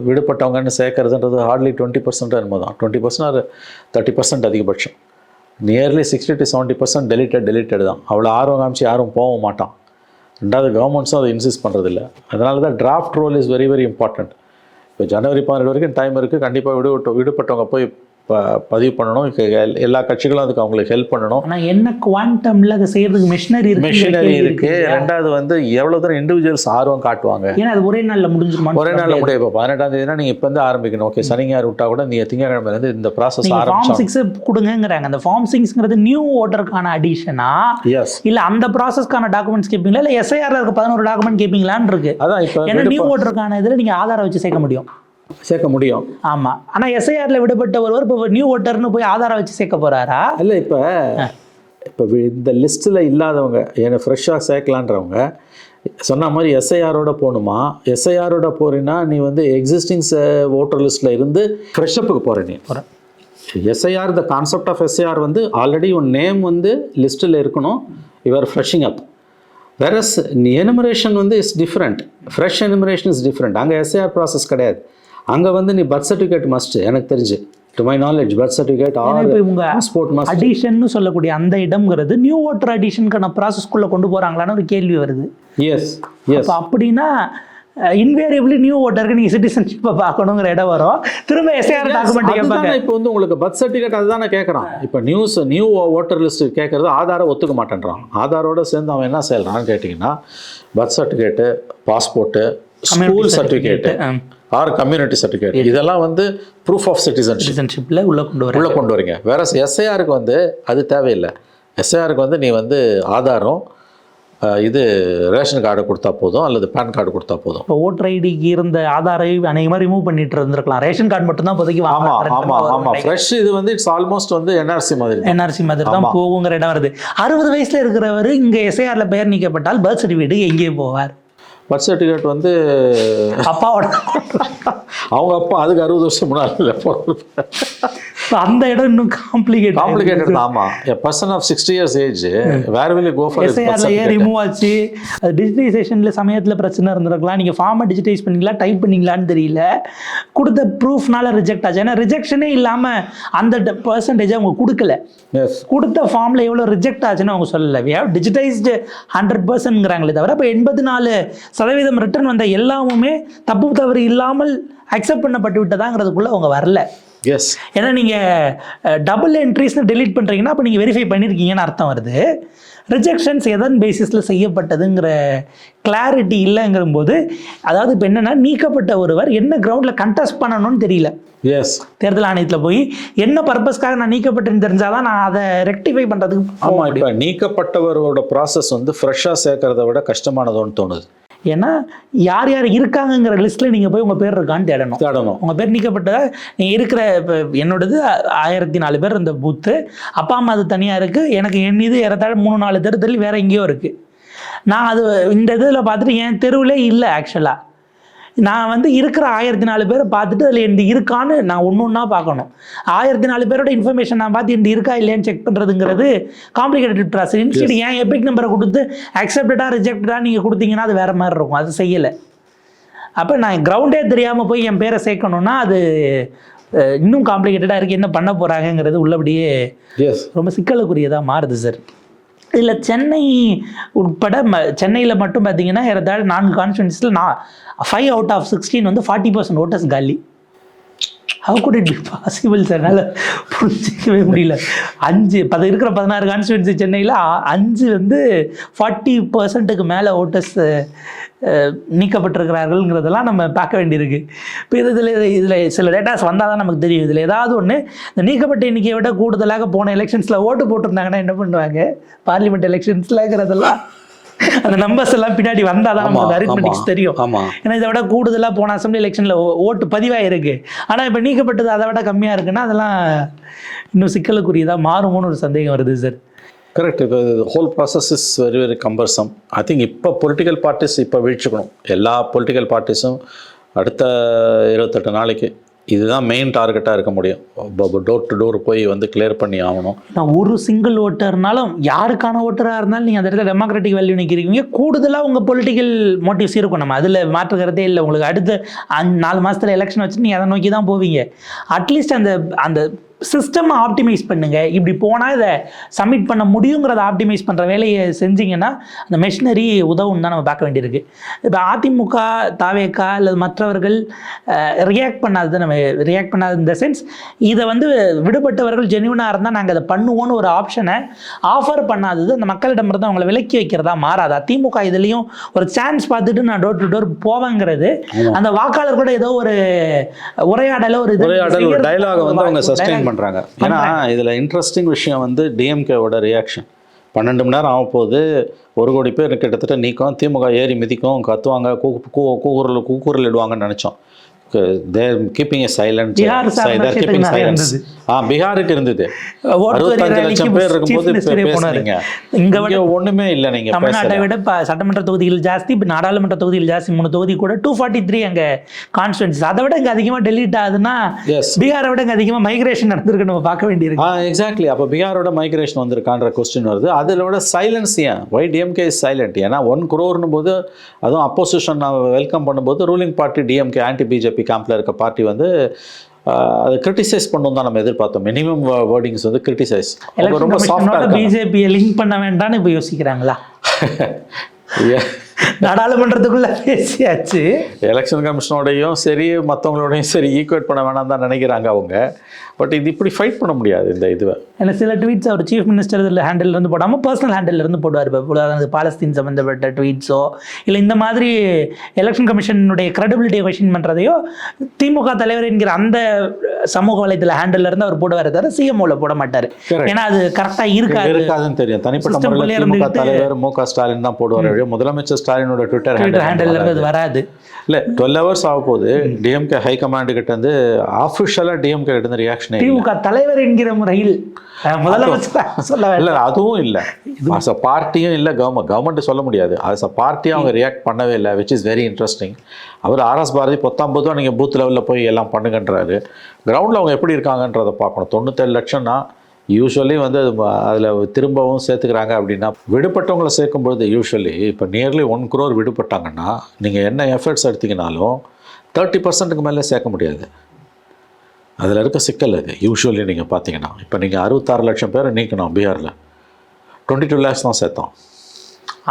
விடுபட்டவங்கன்னு சேர்க்கறதுன்றது ஹார்ட்லி 20% என்னமோ தான், 20% அது 30% அதிகபட்சம். நியர்லி 60 to 70% டெலிட்டட் தான். அவ்வளோ ஆர்வம் காமிச்சு யாரும் போக மாட்டான். ரெண்டாவது கவர்மெண்ட்ஸும் அதை இன்சிஸ்ட் பண்ணுறதில்ல. அதனால தான் draft role is very very important. இப்போ ஜனவரி 12 வரைக்கும் டைம் இருக்குது. கண்டிப்பாக விடுபட்டவங்க போய் பதிவு பண்ணணும். எல்லா கட்சிகளும் அதுக்கு அவங்களுக்கு ஹெல்ப் பண்ணணும். ஆனால் என்ன குவாண்டம்ல அதை செய்யறதுக்கு மிஷினரி இருக்குது. ரெண்டாவது வந்து எவ்வளோ தூரம் இண்டிவிஜுவல்ஸ் ஆர்வம் காட்டுவாங்க. ஏன்னா அது ஒரே நாளில் முடிஞ்சிருமா? ஒரே நாளில் முடியும். இப்போ 18ஆம் தேதினா நீங்கள் இப்போ வந்து ஆரம்பிக்கணும். ஓகே, சனிஞாயிறு விட்டா கூட நீங்கள் திங்கட்கிழமையிலேருந்து இந்த ப்ராசஸ் ஆரம்பிச்சு. ஃபார்ம் 6 கொடுங்கிறாங்க. அந்த ஃபார்ம் 6ங்கிறது நியூ ஓட்டருக்கான அடிஷனா, இல்லை அந்த ப்ராசஸ்க்கான டாக்குமெண்ட்ஸ் கேட்பீங்களா, இல்லை எஸ்ஐஆர்ல இருக்க 11 டாக்குமெண்ட் கேட்பீங்களான்னு இருக்கு. அதான் இப்போ ஏன்னா நியூ ஓட்டருக்கான இதில் நீங்கள் ஆதாரம் வச்சு சேர்க்க முடியும். ஆமாம். ஆனால் எஸ்ஐஆர்ல விடுபட்ட ஒருவர் இப்போ நியூ ஓட்டர்னு போய் ஆதாரம் வச்சு சேர்க்க போறாரா? இல்லை, இப்போ இந்த லிஸ்ட்டில் இல்லாதவங்க ஏன்னா ஃப்ரெஷ்ஷாக சேர்க்கலான்றவங்க சொன்ன மாதிரி எஸ்ஐஆரோட போகணுமா? எஸ்ஐஆரோட போறீங்கன்னா நீ வந்து எக்ஸிஸ்டிங் ஓட்டர் லிஸ்ட்டில் இருந்து ஃப்ரெஷ்அப்புக்கு போகிற நீ SIR. The concept of SIR வந்து ஆல்ரெடி உன் நேம் வந்து லிஸ்ட்டில் இருக்கணும், you're freshing up. Whereas enumeration வந்து is different, fresh enumeration is different. அங்கே எஸ்ஐஆர் ப்ராசஸ் கிடையாது. அங்கே வந்து நீ பர்த் சர்டிஃபிகேட் மஸ்ட், எனக்கு தெரிஞ்சு to my knowledge birth certificate passport must. Addition சொல்லக்கூடிய அந்த இடம்ங்கிறது நியூ ஓட்டர் அடிஷனுக்கான ப்ராசஸ்க்குள்ளே கொண்டு போகிறாங்களான்னு ஒரு கேள்வி வருது. Yes yes. அப்போ அப்படின்னா இன்வேரியபிளி நியூ ஓட்டருக்கு நீங்கள் சிட்டிசன்ஷிப்பை பார்க்கணுங்கிற இடம் வரும். திரும்ப எஸ்ஐஆர் டாக்குமெண்ட் கேட்பாங்க. இப்போ வந்து உங்களுக்கு பர்த் சர்டிஃபிகேட் அதுதானே கேட்குறான். இப்போ நியூ ஓட்டர் லிஸ்ட் கேட்குறது ஆதாரை ஒத்துக்க மாட்டேன்றான். ஆதாரோட சேர்ந்து அவன் என்ன செய்யறான்னு கேட்டிங்கன்னா birth certificate, passport, school certificate or community certificate, இதெல்லாம் வந்து ப்ரூஃப் ஆஃப் சிட்டிசன்ஷிப்பில் உள்ளே கொண்டு வரீங்க. வேற எஸ்ஐஆருக்கு வந்து அது தேவையில்லை. எஸ்ஐஆருக்கு வந்து நீ வந்து ஆதாரம் இது ரேஷன் கார்டு கொடுத்தா போதும் அல்லது பேன் கார்டு கொடுத்தா போதும். இப்போ ஓட்டர் ஐடிக்கு இருந்த ஆதாரை அநேகமாக ரிமூவ் பண்ணிட்டு இருந்திருக்கலாம். ரேஷன் கார்டு மட்டும் தான் இப்போதைக்கு. ஆமாம் ஃப்ரெஷ். இது வந்து இட்ஸ் ஆல்மோஸ்ட் வந்து என்ஆர்சி மாதிரி தான் போகுங்கிற இடம் வருது. 60 வயசுல இருக்கிறவர் இங்கே எஸ்ஐஆர்ல பெயர் நீக்கப்பட்டால் பர்த் சர்டிஃபிகேட்டுக்கு எங்கேயே போவார்? பர்த் சர்டிஃபிகேட் வந்து அப்பாவோட அவங்க அப்பா அதுக்கு 60 வருஷம் முன்னாடி அந்த இடம் இன்னும் காம்ப்ளிகேட்டட். ஆமா, a person of 60 years age where will you go for எஸ்ஐஆர்ல ரிமூவ் ஆச்சு. அது டிஜிட்டைசேஷன்ல சமயத்துல பிரச்சனை இருந்திருக்கலாம். நீங்க ஃபார்மை டிஜிட்டைஸ் பண்ணீங்களா டைப் பண்ணீங்களான்னு தெரியல. கொடுத்த ப்ரூஃப்னால ரிஜெக்ட் ஆச்சு. ஏன்னா ரிஜெக்ஷனே இல்லாம அந்த பெர்சன்டேஜ் அவங்க கொடுக்கல. கொடுத்த ஃபார்ம்ல எவ்வளோ ரிஜெக்ட் ஆச்சுன்னு அவங்க சொல்லலை. வி ஹேவ் டிஜிட்டைஸ்டு 100%ங்கிறாங்களே தவிர இப்போ 84% ரிட்டர்ன் வந்த எல்லாமுமே தப்பு தவறு இல்லாமல் அக்செப்ட் பண்ணப்பட்டு விட்டதாங்கிறதுக்குள்ள அவங்க வரல. எஸ். ஏன்னா நீங்கள் டபுள் என்ட்ரிஸ்னு டெலீட் பண்ணுறீங்கன்னா அப்போ நீங்கள் வெரிஃபை பண்ணியிருக்கீங்கன்னு அர்த்தம் வருது. ரிஜெக்ஷன்ஸ் எதன் பேசிஸில் செய்யப்பட்டதுங்கிற கிளாரிட்டி இல்லைங்கிறபோது, அதாவது இப்போ என்னென்னா நீக்கப்பட்ட ஒருவர் என்ன கிரவுண்டில் கண்டெஸ்ட் பண்ணணும்னு தெரியல. எஸ். தேர்தல் ஆணையத்தில் போய் என்ன பர்பஸ்க்காக நான் நீக்கப்பட்டேன்னு தெரிஞ்சாதான் நான் அதை ரெக்டிஃபை பண்ணுறதுக்கு. ஆமாம், இப்போ நீக்கப்பட்டவரோட ப்ராசஸ் வந்து ஃப்ரெஷ்ஷாக சேர்க்கறத விட கஷ்டமானதோன்னு தோணுது. ஏன்னா யார் யார் இருக்காங்கங்கிற லிஸ்ட்டில் நீங்கள் போய் உங்கள் பேர் இருக்கான்னு தேடணும். உங்கள் பேர் நீக்கப்பட்ட நீங்கள் இருக்கிற இப்போ என்னோடது 1004 பேர் இந்த பூத்து, அப்பா அம்மா அது தனியாக இருக்குது. எனக்கு என் இது ஏறத்தாழ 3-4 தேர்தல் வேறு எங்கேயோ இருக்குது. நான் அது இந்த இதில் பார்த்துட்டு என் தெருவிலே இல்லை. ஆக்சுவலாக நான் வந்து இருக்கிற 1004 பேரை பார்த்துட்டு அதில் எந்த இருக்கான்னு நான் ஒன்றா பார்க்கணும். 1004 பேரோட இன்ஃபர்மேஷன் நான் பார்த்து எந்த இருக்கா இல்லையான்னு செக் பண்ணுறதுங்கிறது காம்ப்ளிகேட்டட் ப்ராசஸ். இன்ஸ்டெட் ஏன் எபிக் நம்பரை கொடுத்து அக்செப்டடா ரிஜெக்டடா நீங்கள் கொடுத்தீங்கன்னா அது வேறு மாதிரி இருக்கும். அது செய்யலை. அப்போ நான் கிரவுண்டே தெரியாமல் போய் என் பேரை சேர்க்கணுன்னா அது இன்னும் காம்ப்ளிகேட்டடாக இருக்குது. என்ன பண்ண போகிறாங்கங்கிறது உள்ளபடியே ரொம்ப சிக்கலுக்குரியதாக மாறுது சார். இதில் சென்னை உட்பட சென்னையில் மட்டும் பார்த்தீங்கன்னா ஏறத்தாழ 4 கான்ஸ்டிட்யூன்சிஸில் 5 out of 16 வந்து 40% ஓட்டர்ஸ் காலி. How could it be possible sir? என்னால் புரிஞ்சிக்கவே முடியல. 5 இருக்கிற 16 கான்ஸ்டிட்யூன்சி சென்னையில் 5 வந்து 40%க்கு மேலே ஓட்டர்ஸ் நீக்கப்பட்டிருக்கிறார்கள்ங்கிறதெல்லாம் நம்ம பார்க்க வேண்டியிருக்கு. இப்போ இதில் சில டேட்டாஸ் வந்தால் தான் நமக்கு தெரியும். இதில் ஏதாவது ஒன்று இந்த நீக்கப்பட்ட எண்ணிக்கையை விட கூடுதலாக போன எலெக்ஷன்ஸில் ஓட்டு போட்டிருந்தாங்கன்னா என்ன பண்ணுவாங்க? பார்லிமெண்ட் எலெக்ஷன்ஸ்லங்கிறதெல்லாம் அந்த நம்பர்ஸ் எல்லாம் பின்னாடி வந்தால் தான் நமக்கு அரித்மெட்டிக்ஸ் தெரியும். ஏன்னா இதை விட கூடுதலாக போன அசம்பிளி எலெக்ஷனில் ஓட்டு பதிவாயிருக்கு. ஆனால் இப்போ நீக்கப்பட்டது அதை விட கம்மியாக இருக்குன்னா அதெல்லாம் இன்னும் சிக்கலுக்குரியதாக மாறுமோன்னு ஒரு சந்தேகம் வருது சார். கரெக்ட். இப்போ whole process is very very cumbersome. I think இப்போ பொலிட்டிக்கல் பார்ட்டிஸ் இப்போ வீழ்ச்சிக்கணும். எல்லா பொலிட்டிக்கல் பார்ட்டிஸும் அடுத்த 28 நாளைக்கு இதுதான் மெயின் டார்கெட்டாக இருக்க முடியும். டோர் டு டோர் போய் வந்து கிளியர் பண்ணி ஆகணும். நான் ஒரு சிங்கிள் ஓட்டர்னாலும் யாருக்கான ஓட்டராக இருந்தாலும் நீங்கள் அந்த இடத்துல டெமோக்ராட்டிக் வேல்யூ நிற்கிறீங்க. கூடுதலாக உங்கள் பொலிட்டிக்கல் மோட்டிவ்ஸ் இருக்கும். நம்ம அதில் மாற்றுக்கிறதே இல்லை. உங்களுக்கு அடுத்த 4 மாதத்தில் எலெக்ஷன் வச்சு நீங்கள் அதை நோக்கி தான் போவீங்க. அட்லீஸ்ட் அந்த சிஸ்டமை ஆப்டிமைஸ் பண்ணுங்கள். இப்படி போனால் இதை சப்மிட் பண்ண முடியுங்கிறத ஆப்டிமைஸ் பண்ணுற வேலையை செஞ்சிங்கன்னா அந்த மெஷினரி உதவும் தான் நம்ம பார்க்க வேண்டியிருக்கு. இப்போ அதிமுக, தாவேகா அல்லது மற்றவர்கள் ரியாக்ட் பண்ணாது. நம்ம ரியாக்ட் பண்ணாது இந்த சென்ஸ், இதை வந்து விடுபட்டவர்கள் ஜென்யூனாக இருந்தால் நாங்கள் அதை பண்ணுவோன்னு ஒரு ஆப்ஷனை ஆஃபர் பண்ணாதது அந்த மக்களிடமிருந்து அவங்களை விலக்கி வைக்கிறதா மாறாது. அதிமுக இதுலேயும் ஒரு சான்ஸ் பார்த்துட்டு நான் டோர் டு டோர் போவேங்கிறது அந்த வாக்காளர் கூட ஏதோ ஒரு உரையாடல ஒரு டயலாக வந்து அவங்க சஸ்டெயின் பண்ணுறாங்க. ஏன்னா இதில் இன்ட்ரெஸ்டிங் விஷயம் வந்து டிஎம்கேவோட ரியாக்ஷன் 12 மணி நேரம் ஆகப்போகுது. 1 கோடி பேர் கிட்டத்தட்ட நீக்கம். திமுக ஏறி மிதிக்கும், கத்துவாங்க, கூக்குரல் இடுவாங்கன்னு நினச்சோம். தேர் கீப்பிங் எ சைலண்ட், பீகார் சார்ந்த தேர் கீப்பிங் நிறைய சைலன்ஸ். பீகாருக்கு இருந்தது. ஓட்டு வரி 65 லட்சம் ரேலிக்கு பேர் இருக்கும்போது chief minister போனாரு. பேசுனீங்க. இங்க இங்க ஒண்ணுமே இல்லை. நீங்க தமிழ்நாட்டை விட சட்டமன்ற தொகுதிகள் ஜாஸ்தி, இப்போ நாடாளுமன்ற தொகுதிகள் ஜாஸ்தி, 3 தொகுதி கூட 243 அங்கே கான்ஸ்டுவன்சிஸ். அதை விட இங்கே அதிகமாக டெலீட் ஆகுதுன்னா பீகாரை விட இங்கே அதிகமாக மைக்ரேஷன் நடந்திருக்கு, நம்ம பார்க்க வேண்டியிருக்கு. எக்ஸாக்ட்லி. அப்போ பீகாரோட மைக்ரேஷன் வந்திருக்கான்ற கொஸ்டின் வருது. அதில் விட சைலன்ஸ் ஏன்? Why DMK is silent? ஏன்னா 1 crore போது, அதுவும் அப்போசிஷன் வெல்கம் பண்ணும்போது ruling party DMK anti BJP கேம்பில் இருக்க பார்ட்டி வந்து அதை கிரிட்டிசைஸ் பண்ணணும் தான் நம்ம எதிர்பார்த்தோம். மினிமம் வேர்டிங்ஸ் வந்து கிரிட்டிசைஸ். ரொம்ப சாஃப்டாக பிஜேபியை லிங்க் பண்ண வேண்டாம்னு இப்போ யோசிக்கிறாங்களா? நாடாளுமன்றத்துக்குள்ள பேசியாச்சு. எலெக்ஷன் கமிஷனோடையும் சரி மற்றவங்களோடையும் சரி ஈக்குவேட் பண்ண வேணாம் தான் நினைக்கிறாங்க அவங்க. பட் இது இப்படி ஃபைட் பண்ண முடியாது இந்த இதுவை. ஏன்னா சில ட்வீட்ஸ் அவர் சீஃப் மினிஸ்டர் இதில் ஹேண்டில் இருந்து போடாமல் பர்சனல் ஹேண்டில் இருந்து போடுவார். இப்போ அது பாலஸ்தீன் சம்மந்தப்பட்ட ட்வீட்ஸோ இல்லை இந்த மாதிரி எலெக்ஷன் கமிஷனுடைய கிரெடிபிலிட்டியை கொஸ்டின் பண்ணுறதையோ திமுக தலைவர் என்கிற அந்த சமூக வலைத்தள ஹேண்டில் இருந்து அவர் போடுவார், தவிர சிஎம்ஓவில் போட மாட்டார். ஏன்னா அது கரெக்டாக இருக்காதுன்னு தெரியும். தனிப்பட்ட முறையில் திமுக தலைவர் மு.க. ஸ்டாலின் தான் போடுவார். முதலமைச்சர் ஸ்டாலினோட ட்விட்டர் ஹேண்டில் இருந்து அது வராது. இல்லை 12 hours ஆக போகுது. டிஎம்கே ஹை கமாண்டு கிட்ட இருந்து ஆஃபிஷியலாக டிஎம்கே கிட்ட இருந்து ரியாக்ஷனே திமுக தலைவர் என்கிற முறையில் முதலமைச்சர் சொல்ல இல்லை, அதுவும் இல்லை. ஆஸ் அ பார்ட்டியும் இல்லை, கவர்மெண்ட் சொல்ல முடியாது. ஆஸ் அ பார்ட்டியும் அவங்க ரியாக்ட் பண்ணவே இல்லை, விச் இஸ் வெரி இன்ட்ரெஸ்டிங். அவர் ஆர்எஸ் பாரதி 19 நீங்கள் பூத் லெவலில் போய் எல்லாம் பண்ணுங்கன்றாரு. கிரவுண்டில் அவங்க எப்படி இருக்காங்கன்றதை பார்க்கணும். 97 லட்சம்னா யூஸ்வலி வந்து அதில் திரும்பவும் சேர்த்துக்கிறாங்க அப்படின்னா, விடுபட்டவங்களை சேர்க்கும்பொழுது யூஸ்வலி இப்போ நியர்லி 1 crore விடுபட்டாங்கன்னா நீங்கள் என்ன எஃபர்ட்ஸ் எடுத்தீங்கனாலும் 30% மேலே சேர்க்க முடியாது. அதில் இருக்க சிக்கல் அது. யூஸ்வலி நீங்கள் பார்த்தீங்கன்னா இப்போ நீங்கள் 66 லட்சம் பேரை நீக்கணும். பீகாரில் 22 lakhs தான் சேர்த்தோம்.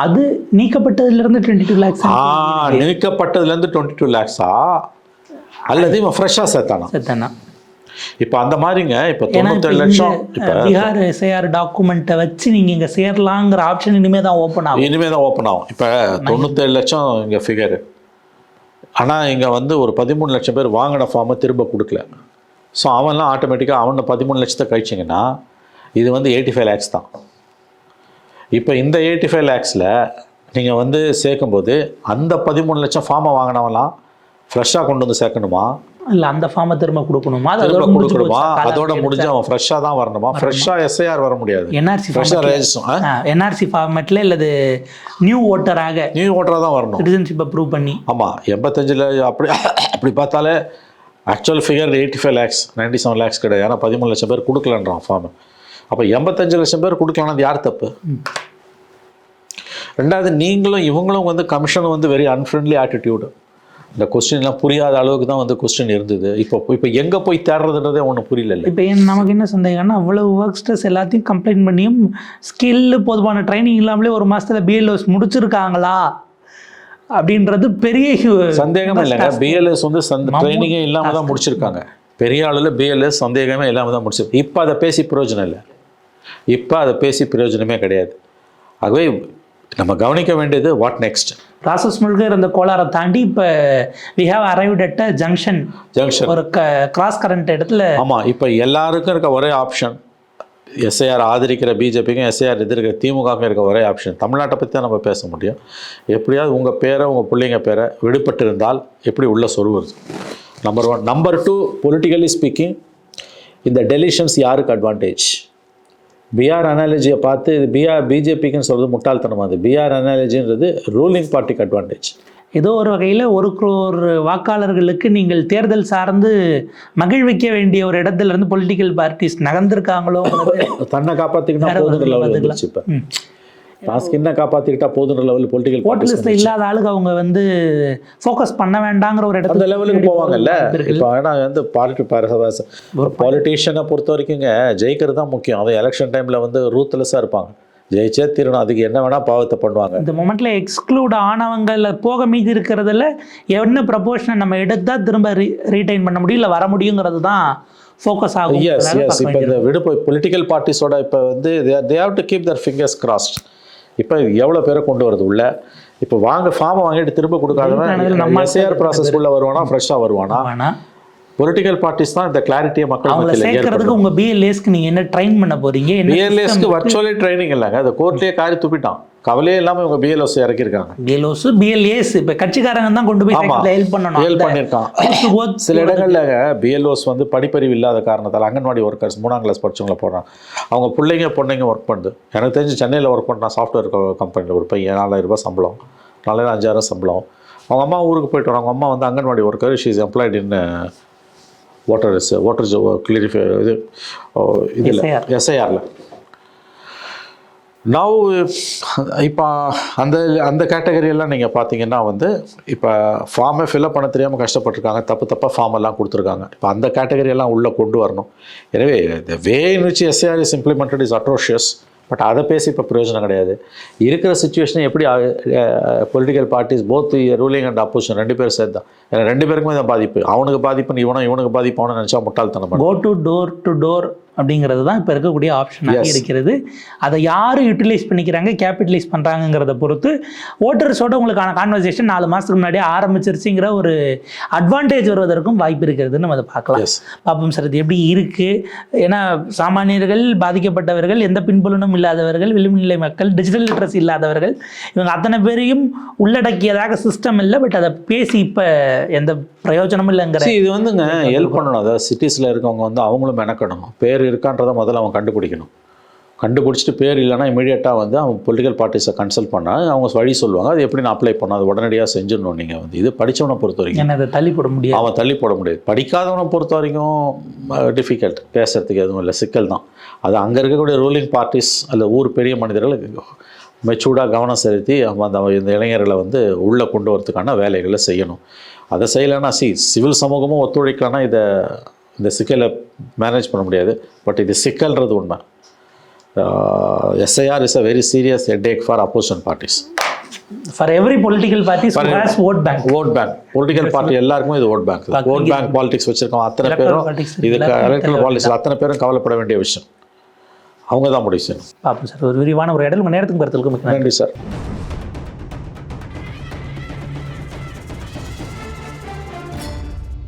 அது நீக்கப்பட்டதுலேருந்து 22 lakhs. நீக்கப்பட்டதுலேருந்து 22 lakhs அல்லது இவன் ஃப்ரெஷ்ஷாக சேர்த்தானா? இப்போ அந்த மாதிரிங்க. இப்போ 97 லட்சம் இப்போ பீகார் எஸ்ஐஆர் டாக்குமெண்ட்டை வச்சு நீங்கள் இங்கே சேரலாங்கிற ஆப்ஷன் இனிமேல் தான் ஓப்பன் ஆகும். இப்போ 97 லட்சம் இங்கே ஃபிகரு. ஆனால் இங்கே வந்து ஒரு 13 லட்சம் பேர் வாங்கின ஃபார்மை திரும்ப கொடுக்கல. ஸோ அவன்லாம் ஆட்டோமேட்டிக்காக அவனை 13 லட்சத்தை கழிச்சிங்கன்னா இது வந்து 85 lakhs தான். இப்போ இந்த 85 lakhsல நீங்கள் வந்து சேர்க்கும்போது அந்த 13 லட்சம் ஃபார்மை வாங்கினவெல்லாம் ஃப்ரெஷ்ஷாக கொண்டு வந்து சேர்க்கணுமா? இல்லை அந்த ஃபார்மை திரும்ப கொடுக்கணுமா? அதோட முடிஞ்சு அவன் ஃப்ரெஷ்ஷாக தான் வரணுமா? ஃப்ரெஷ்ஷாக எஸ்ஐஆர் வர முடியாது. என்ஆர்சி ஃபார்மேட்டில் இல்லை நியூ ஓட்டராக தான் வரணும். சிட்டிசன்ஷிப்பை ப்ரூவ் பண்ணி. ஆமாம் 85 அப்படி பார்த்தாலே ஆக்சுவல் ஃபிகர் 85 lakhs 97 lakhs கிடையாது. ஏன்னா 13 லட்சம் பேர் கொடுக்கலன்றான் ஃபார்ம். அப்போ 85 லட்சம் பேர் கொடுக்கலன்னா அது யார் தப்பு? ரெண்டாவது, நீங்களும் இவங்களும் வந்து கமிஷன் வந்து வெரி அன்ஃப்ரெண்ட்லி ஆட்டிடியூடு. இந்த கொஸ்டின்லாம் புரியாத அளவுக்கு தான் வந்து கொஸ்டின் இருந்தது. இப்போ எங்கே போய் தேடுறதுன்றதே ஒன்றும் புரியல. இப்போ நமக்கு என்ன சந்தேகம்னா, அவ்வளோ ஒர்க் ஸ்ட்ரெஸ் எல்லாத்தையும் கம்ப்ளைண்ட் பண்ணியும் ஸ்கில்லு போதுமான ட்ரைனிங் இல்லாமலே 1 மாதத்தில் பிஎல்ஓஸ் முடிச்சிருக்காங்களா அப்படின்றது பெரிய சந்தேகமே இல்லைங்க. பிஎல்எஸ் வந்து ட்ரைனிங்கே இல்லாமல் தான் முடிச்சிருக்காங்க. பெரிய அளவில் பிஎல்எஸ் சந்தேகமே இல்லாமல் தான் முடிச்சிருக்கு. இப்போ அதை பேசி பிரயோஜனம் இல்லை. இப்போ அதை பேசி பிரயோஜனமே கிடையாது. ஆகவே நம்ம கவனிக்க வேண்டியது வாட் நெக்ஸ்ட். ப்ராசஸ் முழுக்க இருந்த கோளாரை தாண்டி இப்போ we have arrived at junction ஒரு கிராஸ் கரண்ட் இடத்துல. ஆமாம், இப்போ எல்லாருக்கும் இருக்க ஒரே ஆப்ஷன் எஸ்ஐஆர் ஆதரிக்கிற பிஜேபிக்கும் எஸ்ஐஆர் எதிர்க்கிற திமுகவுக்கும் இருக்க ஒரே ஆப்ஷன். தமிழ்நாட்டை பற்றி தான் நம்ம பேச முடியும். எப்படியாவது உங்கள் பேரை உங்கள் பிள்ளைங்க பேரை விடுபட்டு இருந்தால் எப்படி உள்ள சொல்வது? நம்பர் 1. நம்பர் 2, பொலிட்டிக்கலி ஸ்பீக்கிங் இந்த டெலிஷன்ஸ் யாருக்கு அட்வான்டேஜ்? பிஆர் அனாலஜியை பார்த்து இது பிஜேபிக்குன்னு சொல்கிறது முட்டாள்தனமாக. அது பிஆர் அனாலஜின்றது ரூலிங் பார்ட்டிக்கு அட்வான்டேஜ். ஏதோ ஒரு வகையில் 1 crore வாக்காளர்களுக்கு நீங்கள் தேர்தல் சார்ந்து மகிழ்விக்க வேண்டிய ஒரு இடத்துல இருந்து பொலிட்டிக்கல் பார்ட்டிஸ் நகர்ந்துருக்காங்களோ. தன்னை காப்பாற்றிக்கிட்டா போதுன்ற லெவல் வந்துச்சு. இப்போ தான் ஸ்கின்னை காப்பாற்றிக்கிட்டா போதுன்ற லெவல் பொலிட்டிக்கல் பார்ட்டிஸ் இல்லாத ஆளுக்கு அவங்க வந்து ஃபோக்கஸ் பண்ண வேண்டாங்கிற ஒரு இடத்துல லெவலுக்கு போவாங்கல்ல. இப்போ ஆனால் வந்து பாலிட்டிஷியனை பொறுத்த வரைக்குங்க ஜெயிக்கிறது தான் முக்கியம். அது எலெக்ஷன் டைமில் வந்து ரூத்லெஸ்ஸாக இருப்பாங்க. ஜெயிச்சே தீரணும், அதுக்கு என்ன வேணால் பாவத்தை பண்ணுவாங்க. இந்த மொமெண்ட்டில் எக்ஸ்க்ளூட் ஆனவங்கள போக மீதி இருக்கிறதுல என்ன ப்ரப்போர்ஷனை நம்ம எடுத்தால் திரும்ப ரீடைன் பண்ண முடியும், இல்லை வர முடியுங்கிறது தான் ஃபோக்கஸ் ஆகும். இப்போ இந்த விடுப்பு பொலிட்டிக்கல் பார்ட்டிஸோட இப்போ வந்து they have to keep Dhar fingers crossed. இப்போ எவ்வளோ பேரை கொண்டு வரது உள்ள? இப்போ ஃபார்மை வாங்கிட்டு திரும்ப கொடுக்காதவன் எஸ்ஐஆர் ப்ராசஸ்க்குள்ளே வருவானா, ஃப்ரெஷ்ஷாக வருவானா? பொலிட்டிக்கல் பார்ட்டிஸ் தான் இந்த கிளாரிட்டியை மக்கள் மத்தியில் சேர்க்கிறதுக்கு. உங்கள் பிஎல்ஏஸ்க்கு நீங்கள் என்ன ட்ரெயின் பண்ண போகிறீங்க? பிஎல்ஏஸ்க்கு வர்ச்சுவலி ட்ரைனிங் இல்லைங்க, அந்த கோர்ட்லேயே காரி துப்பிட்டான். கவலையே இல்லாமல் இவங்க பிஎல்ஓஸ் இறக்கியிருக்காங்க. பிஎல்ஓஸ் பிஎல்ஏஸ் இப்போ கட்சிக்காரங்க தான் கொண்டு போய் ஹெல்ப் பண்ணணும். ஹெல்ப் பண்ணியிருக்கான். சில இடங்களில் பிஎல்ஓஸ் வந்து படிப்பறிவு இல்லாத காரணத்தால் அங்கன்வாடி ஒர்க்கர்ஸ் 3ஆம் கிளாஸ் படிச்சவங்கள போடுறாங்க. அவங்க பிள்ளைங்க பொண்ணைங்க ஒர்க் பண்ணுது. எனக்கு தெரிஞ்சு சென்னையில் ஒர்க் பண்ணுறான் சாஃப்ட்வேர் கம்பெனியில் ஒரு பையன் 4000 ரூபாய் சம்பளம், 5000 சம்பளம். அவங்க அம்மா ஊருக்கு போயிட்டு வராங்க. அவங்க அம்மா வந்து anganwadi worker, she is employed in water கிளியரிஃபை இதில் எஸ்ஐஆரில். நவ் இப்போ அந்த கேட்டகரியெல்லாம் நீங்கள் பார்த்தீங்கன்னா வந்து இப்போ ஃபார்மை ஃபில்அப் பண்ண தெரியாமல் கஷ்டப்பட்டுருக்காங்க, தப்பாக ஃபார்ம் எல்லாம் கொடுத்துருக்காங்க. இப்போ அந்த கேட்டகரியெல்லாம் உள்ளே கொண்டு வரணும். எனவே the way in which SIR is implemented is atrocious. But அதை பேசி இப்போ பிரயோஜனம் கிடையாது. இருக்கிற சுச்சுவேஷனை எப்படி political parties both ruling and opposition 2 பேரும் சேர்த்து தான். ஏன்னா 2 பேருக்குமே தான் பாதிப்பு. அவனுக்கு பாதிப்புன்னு இவனுக்கு பாதிப்பானு நினச்சா முட்டாள்தனம். கோ டு டோர் அப்படிங்கிறது தான் இப்போ இருக்கக்கூடிய ஆப்ஷனாக இருக்கிறது. அதை யார் யூட்டிலைஸ் பண்ணிக்கிறாங்க, கேபிட்டலைஸ் பண்ணுறாங்கிறத பொறுத்து ஓட்டர்ஸோட உங்களுக்கான கான்வர்சேஷன் 4 மாதத்துக்கு முன்னாடியே ஆரம்பிச்சிருச்சுங்கிற ஒரு அட்வான்டேஜ் வருவதற்கும் வாய்ப்பு இருக்கிறதுன்னு நம்ம அதை பார்க்கலாம். பார்ப்போம் சார் இது எப்படி இருக்குது. ஏன்னா சாமானியர்கள், பாதிக்கப்பட்டவர்கள், எந்த பின்புலனும் இல்லாதவர்கள், விளிம்புநிலை மக்கள், டிஜிட்டல் லிட்ரஸி இல்லாதவர்கள், இவங்க அத்தனை பேரையும் உள்ளடக்கியதாக சிஸ்டம் இல்லை. பட் அதை பேசி இப்போ எந்த பிரயோஜனமும் இல்லைங்கிற இது வந்துங்க ஹெல்ப் பண்ணணும். அதாவது சிட்டிஸில் இருக்கவங்க வந்து அவங்களும் மெனக்கடணும். பேர் இருக்கான்றதை முதல்ல அவன் கண்டுபிடிக்கணும். கண்டுபிடிச்சிட்டு பேர் இல்லைன்னா இமீடியட்டாக வந்து அவன் பொலிட்டிக்கல் பார்ட்டிஸை கன்சல்ட் பண்ணால் அவங்க வழி சொல்லுவாங்க. அது எப்படி நான் அப்ளை பண்ணணும், அது உடனடியாக செஞ்சிடணும். நீங்கள் வந்து இது படித்தவனை பொறுத்த வரைக்கும் அதை தள்ளி போட முடியாது. அவன் தள்ளி போட முடியாது. படிக்காதவனை பொறுத்த வரைக்கும் டிஃபிகல்ட், பேசுறதுக்கு எதுவும் இல்லை, சிக்கல் தான். அது அங்கே இருக்கக்கூடிய ரூலிங் பார்ட்டிஸ் அல்ல ஊர் பெரிய மனிதர்கள் மெச்சூர்டாக கவனம் செலுத்தி இந்த இளைஞர்களை வந்து உள்ளே கொண்டு வரதுக்கான வேலைகளை செய்யணும். அதை செய்யலைன்னா சிவில் சமூகமும் ஒத்துழைக்கலன்னா இந்த சிக்கலை மேனேஜ் பண்ண முடியாது. பட் இது சிக்கல்ன்றது உண்மை. SIR is a very serious headache for opposition parties. For every political parties who has vote bank. Political party எல்லாருக்குமே இது vote bank. Vote bank politics வச்சிருக்கோம் அத்தனை பேரும். இதுக்கு எலக்ட்ரல் பாலிடிக்ஸ் அத்தனை பேரும் கவலைப்பட வேண்டிய விஷயம். அவங்க தான் முடிவு செய்யணும். பார்ப்போம் சார். ஒரு விரிவான ஒரு இடம் உங்கள் நேரத்துக்கு கருத்துக்கு நன்றி சார்.